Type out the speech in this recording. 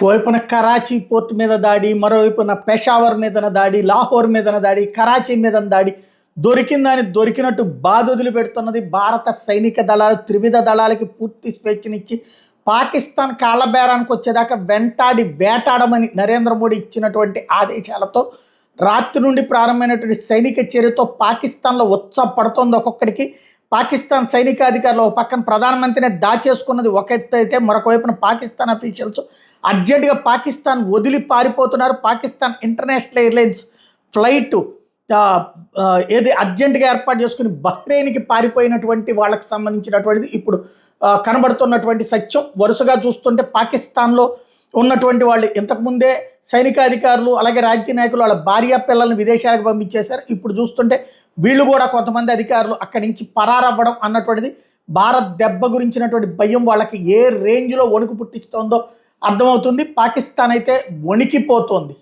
ఓవైపున Karachi port మీద దాడి, మరోవైపున పెషావర్ మీదన దాడి, లాహోర్ మీదన దాడి, కరాచీ మీదన దాడి. దొరికిందని దొరికినట్టు బాధొదిలి పెడుతున్నది భారత సైనిక దళాలు. త్రివిధ దళాలకి పూర్తి స్వేచ్ఛనిచ్చి పాకిస్తాన్ కాళ్ళబేరానికి వచ్చేదాకా వెంటాడి వేటాడమని నరేంద్ర మోడీ ఇచ్చినటువంటి ఆదేశాలతో రాత్రి నుండి ప్రారంభమైనటువంటి సైనిక చర్యతో పాకిస్తాన్లో ఉత్సాహపడుతోంది ఒక్కొక్కడికి. పాకిస్తాన్ సైనికాధికారులు ఒక పక్కన ప్రధానమంత్రిని దాచేసుకున్నది ఒక ఎత్తు అయితే, మరొక వైపున పాకిస్తాన్ అఫీషియల్స్ అర్జెంటుగా పాకిస్తాన్ వదిలి పారిపోతున్నారు. పాకిస్తాన్ ఇంటర్నేషనల్ ఎయిర్లైన్స్ ఫ్లైట్ ఏది అర్జెంటుగా ఏర్పాటు చేసుకుని బహ్రెయిన్కి పారిపోయినటువంటి వాళ్ళకి సంబంధించినటువంటిది ఇప్పుడు కనబడుతున్నటువంటి సత్యం. వరుసగా చూస్తుంటే పాకిస్తాన్లో ఉన్నటువంటి వాళ్ళు ఇంతకుముందే సైనికాధికారులు అలాగే రాజకీయ నాయకులు వాళ్ళ భార్య పిల్లల్ని విదేశాలకు పంపించేశారు. ఇప్పుడు చూస్తుంటే వీళ్ళు కూడా కొంతమంది అధికారులు అక్కడి నుంచి పరారవ్వడం అన్నటువంటిది భారత్ దెబ్బ గురించినటువంటి భయం వాళ్ళకి ఏ రేంజ్లో వణుకు పుట్టిస్తోందో అర్థమవుతుంది. పాకిస్తాన్ అయితే వణికిపోతోంది.